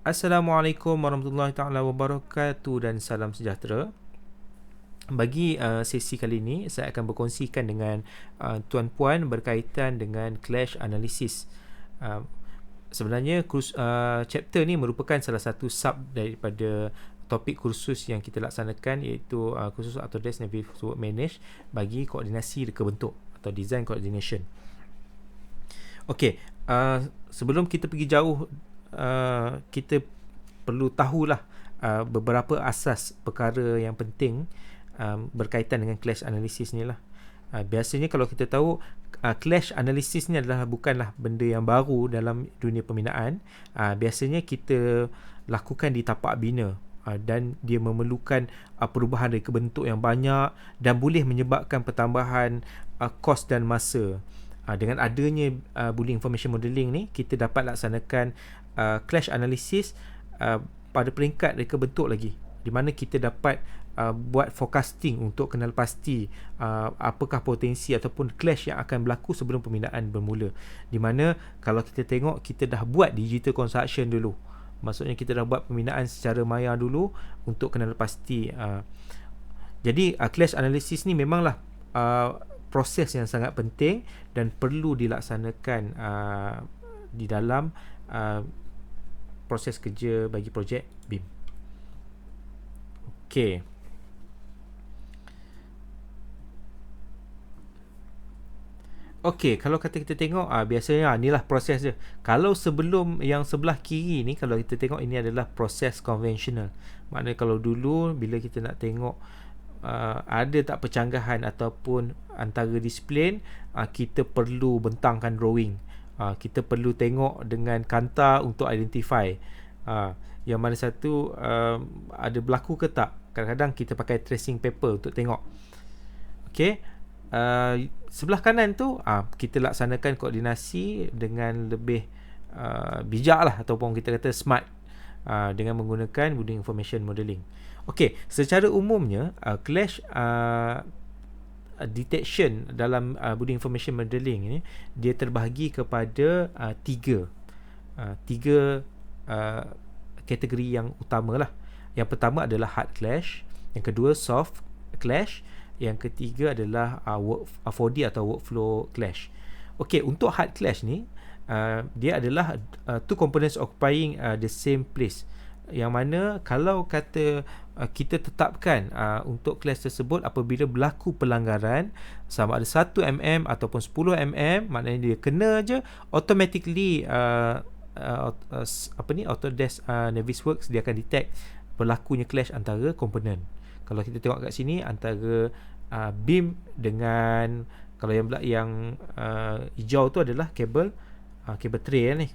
Assalamualaikum warahmatullahi taala wabarakatuh dan salam sejahtera. Bagi sesi kali ini, saya akan berkongsikan dengan tuan-puan berkaitan dengan clash analysis. Sebenarnya chapter ni merupakan salah satu sub daripada topik kursus yang kita laksanakan, iaitu kursus Autodesk Navisworks Manage bagi koordinasi reka bentuk atau design coordination. Okey, sebelum kita pergi jauh, kita perlu tahulah beberapa asas perkara yang penting berkaitan dengan clash analysis ni lah. Biasanya kalau kita tahu clash analysis ni bukanlah benda yang baru dalam dunia pembinaan. Biasanya kita lakukan di tapak bina, dan dia memerlukan perubahan reka bentuk yang banyak dan boleh menyebabkan pertambahan kos dan masa. Dengan adanya Boolean Information Modeling ni, kita dapat laksanakan clash analysis pada peringkat reka bentuk lagi, di mana kita dapat buat forecasting untuk kenal pasti apakah potensi ataupun clash yang akan berlaku sebelum pembinaan bermula. Di mana kalau kita tengok, kita dah buat digital construction dulu, maksudnya kita dah buat pembinaan secara maya dulu untuk kenal pasti. Jadi clash analysis ni memanglah proses yang sangat penting dan perlu dilaksanakan di dalam proses kerja bagi projek BIM. Okey. Okey, kalau kata kita tengok, biasanya inilah proses dia. Kalau sebelum yang sebelah kiri ni, kalau kita tengok, ini adalah proses konvensional. Maknanya kalau dulu bila kita nak tengok ada tak percanggahan ataupun antara disiplin, kita perlu bentangkan drawing. Kita perlu tengok dengan kanta untuk identify yang mana satu ada berlaku ke tak. Kadang-kadang kita pakai tracing paper untuk tengok. Okey, sebelah kanan tu kita laksanakan koordinasi dengan lebih bijak lah, ataupun kita kata smart, dengan menggunakan Boolean Information Modeling. Okey, secara umumnya clash detection dalam Boolean Information Modeling ni, dia terbahagi kepada tiga kategori yang utama lah. Yang pertama adalah hard clash, yang kedua soft clash, yang ketiga adalah 4D atau workflow clash. Okey, untuk hard clash ni, dia adalah two components occupying the same place, yang mana kalau kata kita tetapkan untuk clash tersebut apabila berlaku pelanggaran sama ada 1 mm ataupun 10 mm, maknanya dia kena je, automatically Autodesk Navisworks dia akan detect berlakunya clash antara komponen. Kalau kita tengok kat sini, antara beam dengan, kalau yang hijau tu adalah kabel tray ni,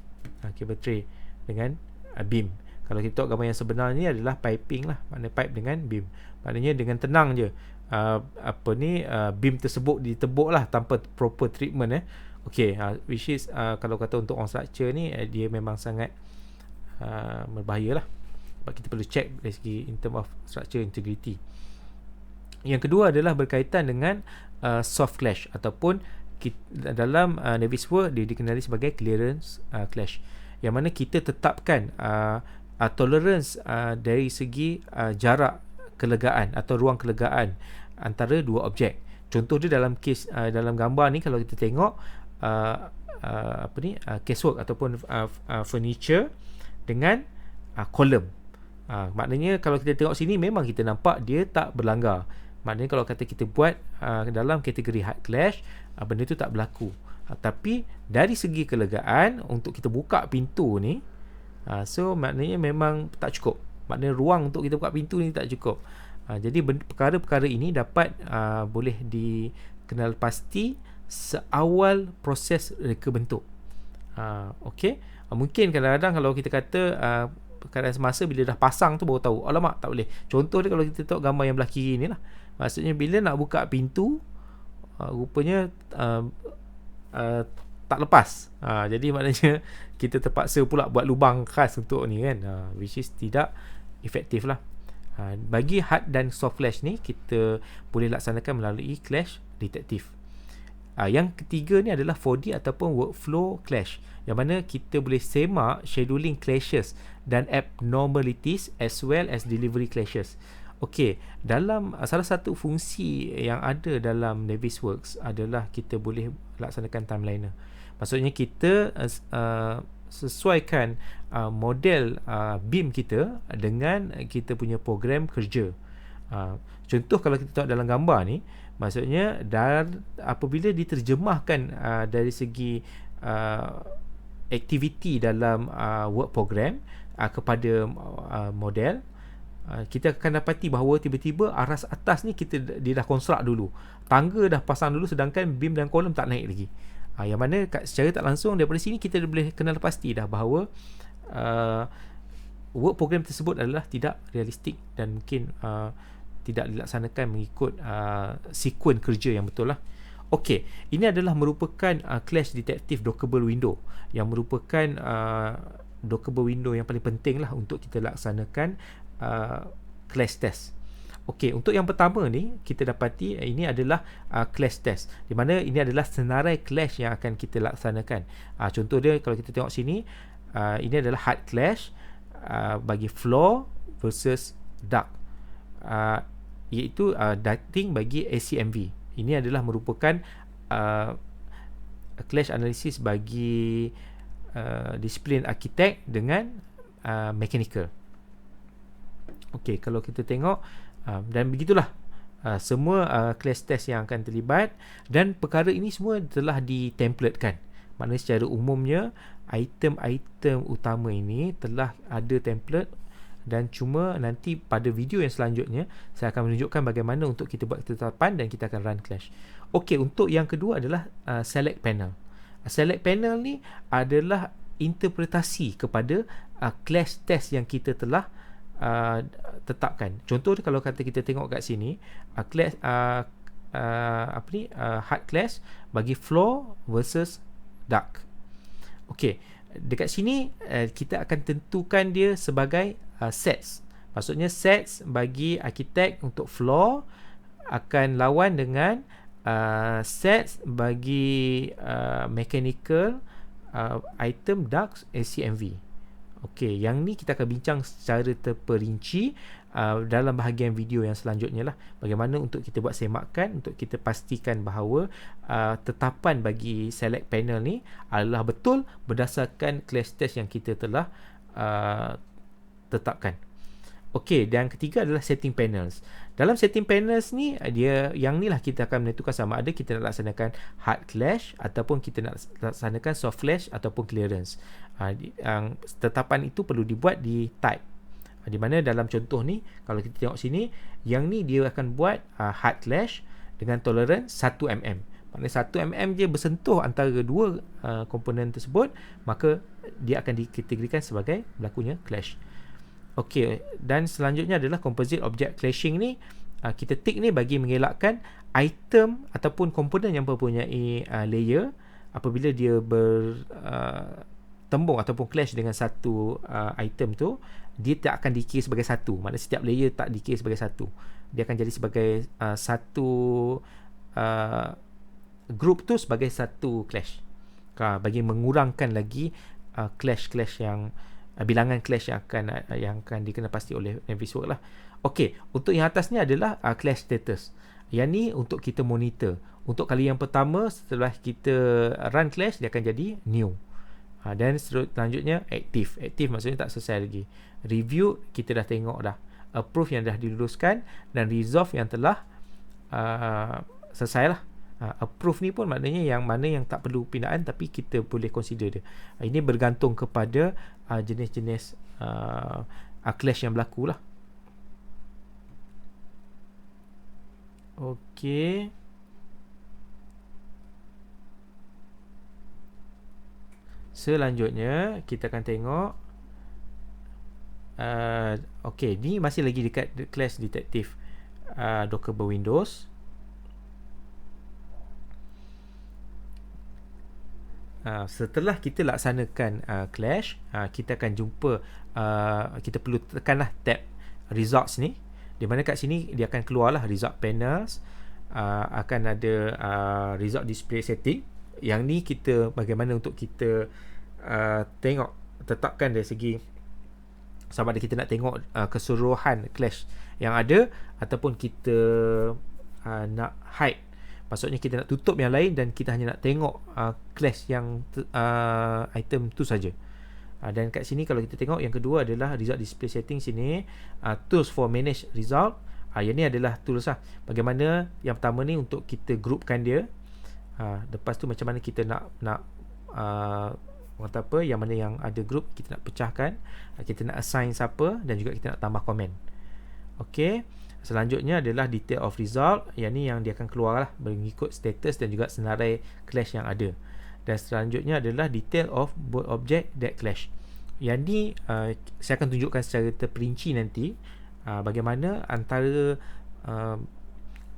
kabel tray dengan beam. Kalau kita tengok gambar yang sebenar ni adalah piping lah, maknanya pipe dengan beam. Maknanya dengan tenang je beam tersebut ditebuk lah tanpa proper treatment. Okay, which is kalau kata untuk on structure ni, dia memang sangat berbahaya lah, sebab kita perlu check dari segi in term of structure integrity. Yang kedua adalah berkaitan dengan soft clash, ataupun dalam Navisworks dia dikenali sebagai clearance clash, yang mana kita tetapkan tolerance dari segi jarak kelegaan atau ruang kelegaan antara dua objek. Contoh dia dalam case dalam gambar ni, kalau kita tengok casework ataupun furniture dengan kolom. Maknanya kalau kita tengok sini, memang kita nampak dia tak berlanggar. Maknanya kalau kata kita buat dalam kategori hard clash, benda tu tak berlaku. Tapi dari segi kelegaan, untuk kita buka pintu ni, so maknanya memang tak cukup. Maknanya ruang untuk kita buka pintu ni tak cukup. Jadi perkara-perkara ini dapat boleh dikenal pasti seawal proses reka bentuk. Okey, mungkin kadang-kadang kalau kita kata kadang semasa bila dah pasang tu baru tahu, alamak tak boleh. Contoh dia, kalau kita tengok gambar yang belah kiri ni lah, maksudnya bila nak buka pintu, rupanya tak lepas. Jadi maknanya kita terpaksa pula buat lubang khas untuk ni kan, which is tidak efektif lah. Bagi hard dan soft clash ni, kita boleh laksanakan melalui clash detective. Yang ketiga ni adalah 4D ataupun workflow clash, yang mana kita boleh semak scheduling clashes dan abnormalities as well as delivery clashes. Okey, dalam salah satu fungsi yang ada dalam Navisworks adalah kita boleh laksanakan timeliner. Maksudnya kita sesuaikan model BIM kita dengan kita punya program kerja. Contoh kalau kita tengok dalam gambar ni, maksudnya apabila diterjemahkan dari segi aktiviti dalam work program kepada model, kita akan dapati bahawa tiba-tiba aras atas ni dia dah konstruk dulu, tangga dah pasang dulu, sedangkan beam dan kolom tak naik lagi. Yang mana secara tak langsung daripada sini kita boleh kenal pasti dah bahawa work program tersebut adalah tidak realistik dan mungkin tidak dilaksanakan mengikut sekuen kerja yang betul lah. Okey, ini adalah merupakan clash detective dockable window, yang merupakan dockable window yang paling penting lah untuk kita laksanakan clash test. Okey, untuk yang pertama ni kita dapati ini adalah clash test, di mana ini adalah senarai clash yang akan kita laksanakan. Contoh dia kalau kita tengok sini, ini adalah hard clash bagi floor versus duct, iaitu ducting bagi ACMV. Ini adalah merupakan clash analysis bagi disiplin arkitek dengan mechanical. Okey, kalau kita tengok dan begitulah semua clash test yang akan terlibat, dan perkara ini semua telah ditemplatekan. Maknanya secara umumnya item-item utama ini telah ada template, dan cuma nanti pada video yang selanjutnya saya akan menunjukkan bagaimana untuk kita buat ketetapan dan kita akan run clash. Okey, untuk yang kedua adalah select panel. Select panel ni adalah interpretasi kepada clash test yang kita telah tetapkan. Contoh kalau kata kita tengok kat sini, clash hard clash bagi floor versus duct. Okey, dekat sini kita akan tentukan dia sebagai sets. Maksudnya sets bagi arkitek untuk floor akan lawan dengan sets bagi mechanical item ducts ACMV. Okey, yang ni kita akan bincang secara terperinci dalam bahagian video yang selanjutnya lah, bagaimana untuk kita buat semakan untuk kita pastikan bahawa tetapan bagi select panel ni adalah betul berdasarkan clash test yang kita telah tetapkan. Okey, dan ketiga adalah setting panels. Dalam setting panels ni, dia yang ni lah kita akan menentukan sama ada kita nak laksanakan hard clash ataupun kita nak laksanakan soft clash ataupun clearance. Yang tetapan itu perlu dibuat di type. Di mana dalam contoh ni, kalau kita tengok sini, yang ni dia akan buat hard clash dengan tolerance 1 mm. Maknanya 1 mm je bersentuh antara dua komponen tersebut, maka dia akan dikategorikan sebagai berlakunya clash. Okey, dan selanjutnya adalah composite object clashing ni, kita tick ni bagi mengelakkan item ataupun komponen yang mempunyai layer apabila dia bertembung ataupun clash dengan satu item tu, dia tak akan dikira sebagai satu. Maknanya setiap layer tak dikira sebagai satu, dia akan jadi sebagai satu group tu sebagai satu clash, bagi mengurangkan lagi clash-clash yang bilangan clash yang akan dikenal pasti oleh Navisworks lah. Okey, untuk yang atas ni adalah clash status. Yang ni untuk kita monitor. Untuk kali yang pertama setelah kita run clash, dia akan jadi new. Dan selanjutnya active. Active maksudnya tak selesai lagi. Review kita dah tengok dah. Approve yang dah diluluskan, dan resolve yang telah selesai lah. Approve ni pun maknanya yang mana yang tak perlu pindaan tapi kita boleh consider dia. Ini bergantung kepada jenis-jenis clash yang berlaku lah. Okey. Selanjutnya kita akan tengok okey, ni masih lagi dekat clash detective dockable windows. Setelah kita laksanakan clash, kita akan jumpa kita perlu tekanlah tab results ni, di mana kat sini dia akan keluarlah result panels, akan ada result display setting. Yang ni kita bagaimana untuk kita tengok, tetapkan dari segi sama ada kita nak tengok keseluruhan clash yang ada ataupun kita nak hide. Maksudnya kita nak tutup yang lain dan kita hanya nak tengok clash yang item tu saja. Dan kat sini kalau kita tengok yang kedua adalah result display setting sini, tools for manage result. Yang ni adalah tools lah. Bagaimana yang pertama ni untuk kita groupkan dia. Lepas tu macam mana kita nak kata apa, yang mana yang ada group kita nak pecahkan, kita nak assign siapa dan juga kita nak tambah komen. Okey. Selanjutnya adalah detail of result. Yang ni yang dia akan keluar lah mengikut status dan juga senarai clash yang ada. Dan selanjutnya adalah detail of both object that clash. Yang ni saya akan tunjukkan secara terperinci nanti bagaimana antara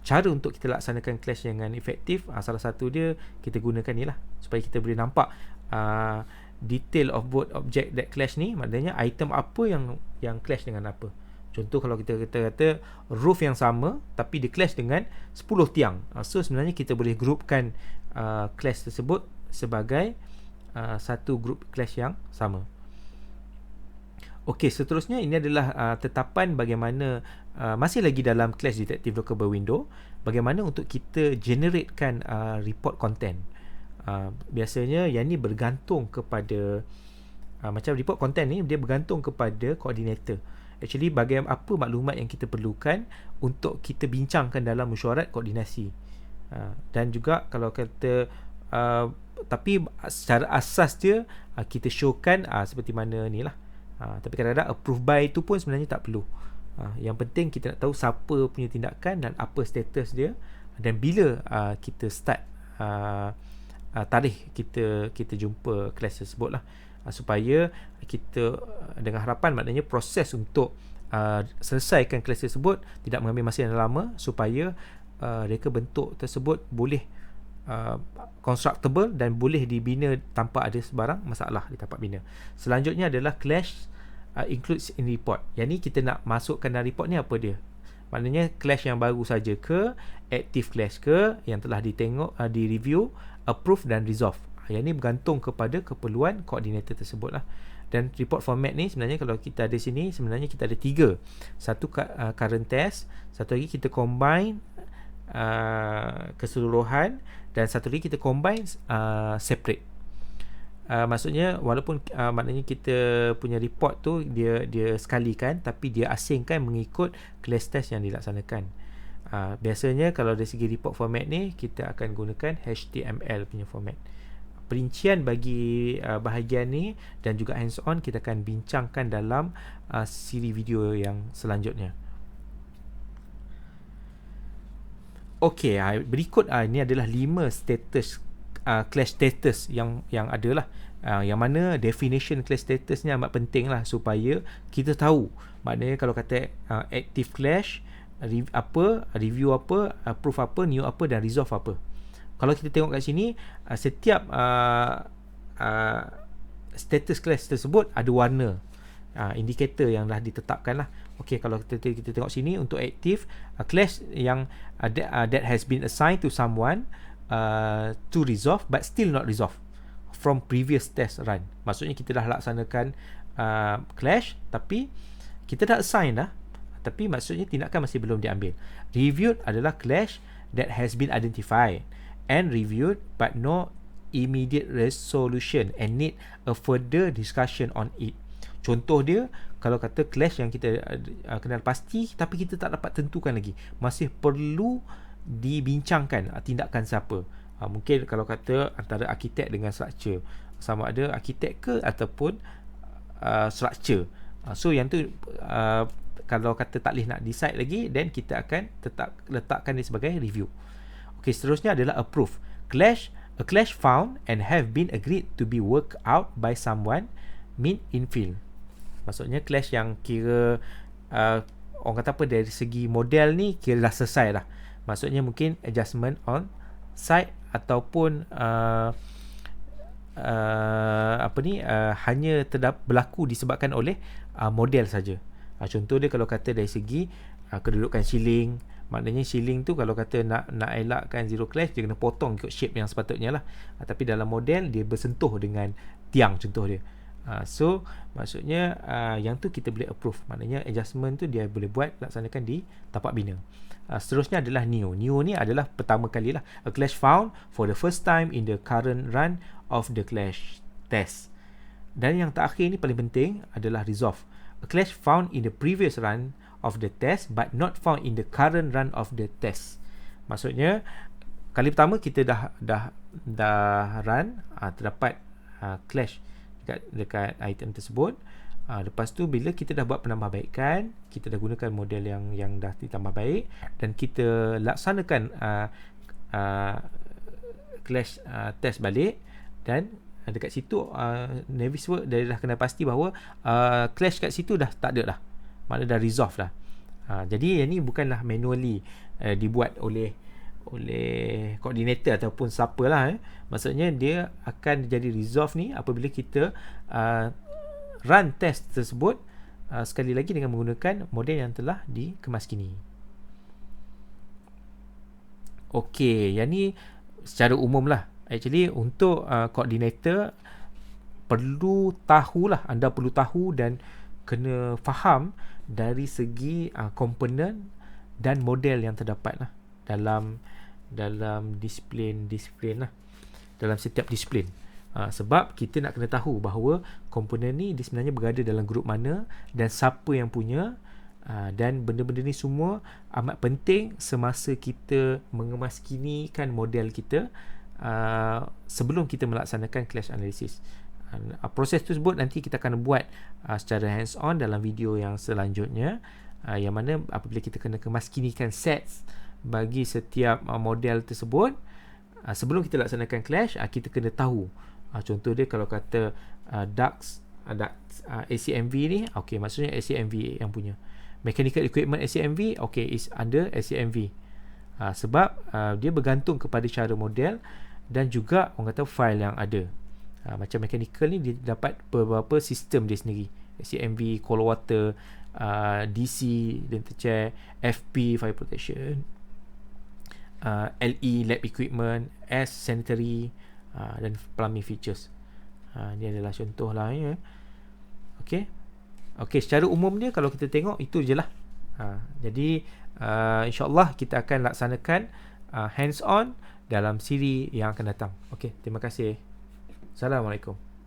cara untuk kita laksanakan clash dengan efektif. Salah satu dia kita gunakan ni lah supaya kita boleh nampak detail of both object that clash ni, maknanya item apa yang clash dengan apa. Contoh kalau kita kata roof yang sama tapi dia clash dengan 10 tiang. So sebenarnya kita boleh groupkan clash tersebut sebagai satu group clash yang sama. Okey, seterusnya ini adalah tetapan bagaimana masih lagi dalam Clash Detective Lockable Window, bagaimana untuk kita generatekan report content. Biasanya yang ni bergantung kepada macam report content ni dia bergantung kepada coordinator. Actually apa maklumat yang kita perlukan untuk kita bincangkan dalam mesyuarat koordinasi. Dan juga kalau kata tapi secara asas dia kita showkan seperti mana ni lah. Tapi kadang-kadang approve by tu pun sebenarnya tak perlu. Yang penting kita nak tahu siapa punya tindakan dan apa status dia dan bila kita start tarikh kita jumpa clash tersebut lah. Supaya kita dengan harapan maknanya proses untuk selesaikan clash tersebut tidak mengambil masa yang lama supaya reka bentuk tersebut boleh constructible dan boleh dibina tanpa ada sebarang masalah di tempat bina. Selanjutnya adalah clash includes in report. Yang ni kita nak masukkan dalam report ni apa dia? Maknanya clash yang baru saja ke, active clash ke, yang telah ditengok, di-review, approve dan resolve. Yang ni bergantung kepada keperluan koordinator tersebut lah. Dan report format ni sebenarnya kalau kita ada sini, sebenarnya kita ada 3. Satu current test, satu lagi kita combine keseluruhan dan satu lagi kita combine separate. Maksudnya walaupun maknanya kita punya report tu dia sekalikan tapi dia asingkan mengikut class test yang dilaksanakan. Biasanya kalau dari segi report format ni kita akan gunakan HTML punya format. Perincian bagi bahagian ni dan juga hands on kita akan bincangkan dalam siri video yang selanjutnya. Okey, berikut ini adalah 5 status clash status yang ada lah. Yang mana definition clash status ni amat penting lah supaya kita tahu. Maknanya kalau kata active clash review apa, approve apa, new apa dan resolve apa. Kalau kita tengok kat sini setiap status clash tersebut ada warna indikator yang dah ditetapkan lah. Okey, kalau kita tengok sini untuk active clash yang that has been assigned to someone to resolve but still not resolved from previous test run. Maksudnya kita dah laksanakan clash tapi kita dah assign dah, tapi maksudnya tindakan masih belum diambil. Reviewed adalah clash that has been identified and reviewed but no immediate resolution and need a further discussion on it. Contoh dia, kalau kata clash yang kita kenal pasti tapi kita tak dapat tentukan lagi, masih perlu dibincangkan tindakan siapa. Mungkin kalau kata antara arkitek dengan structure, sama ada arkitek ke ataupun structure. So yang tu kalau kata tak boleh nak decide lagi, then kita akan tetap letakkan dia sebagai review. Okey, seterusnya adalah approve. A clash found and have been agreed to be worked out by someone meet in field. Maksudnya clash yang kira orang kata apa, dari segi model ni kira dah selesai lah. Maksudnya mungkin adjustment on site ataupun hanya berlaku disebabkan oleh model saja. Contoh dia kalau kata dari segi kedudukan ceiling, Maknanya shielding tu kalau kata nak elakkan zero clash, dia kena potong ikut shape yang sepatutnya lah. Tapi dalam model dia bersentuh dengan tiang contoh dia. So maksudnya yang tu kita boleh approve. Maknanya adjustment tu dia boleh buat laksanakan di tapak bina. Seterusnya adalah Neo. Neo ni adalah pertama kali lah. A clash found for the first time in the current run of the clash test. Dan yang terakhir ni paling penting adalah Resolve. A clash found in the previous run of the test but not found in the current run of the test. Maksudnya kali pertama kita dah run, terdapat clash dekat item tersebut. Lepas tu bila kita dah buat penambahbaikan, kita dah gunakan model yang dah ditambah baik dan kita laksanakan clash test balik, dan dekat situ Navisworks dia dah kena pasti bahawa clash kat situ dah tak ada dah. Maknanya dah resolve dah. Jadi yang ni bukanlah manually dibuat oleh koordinator ataupun siapa lah. Maksudnya dia akan jadi resolve ni apabila kita run test tersebut sekali lagi dengan menggunakan model yang telah dikemaskini. Okey, yang ni secara umum lah. Actually untuk koordinator anda perlu tahu dan kena faham dari segi komponen dan model yang terdapat lah dalam disiplin lah, dalam setiap disiplin. Sebab kita nak kena tahu bahawa komponen ni dia sebenarnya berada dalam grup mana dan siapa yang punya, dan benda-benda ni semua amat penting semasa kita mengemaskinikan model kita sebelum kita melaksanakan clash analysis. Proses tersebut nanti kita akan buat secara hands on dalam video yang selanjutnya, yang mana apabila kita kena kemaskinikan sets bagi setiap model tersebut, sebelum kita laksanakan clash, kita kena tahu. Contoh dia kalau kata Dux ACMV ni, okay, maksudnya ACMV yang punya. Mechanical equipment ACMV, okay, is under ACMV. Sebab dia bergantung kepada cara model dan juga orang kata file yang ada. Macam mechanical ni dia dapat beberapa sistem dia sendiri. ACMV, cold water, DC, dental chair, FP, fire protection, LE, lab equipment, S, sanitary, dan plumbing features. Ni adalah contoh lah ya. Okay, secara umum dia kalau kita tengok itu je lah. Jadi insyaAllah kita akan laksanakan hands on dalam siri yang akan datang. Okay, terima kasih. Assalamualaikum.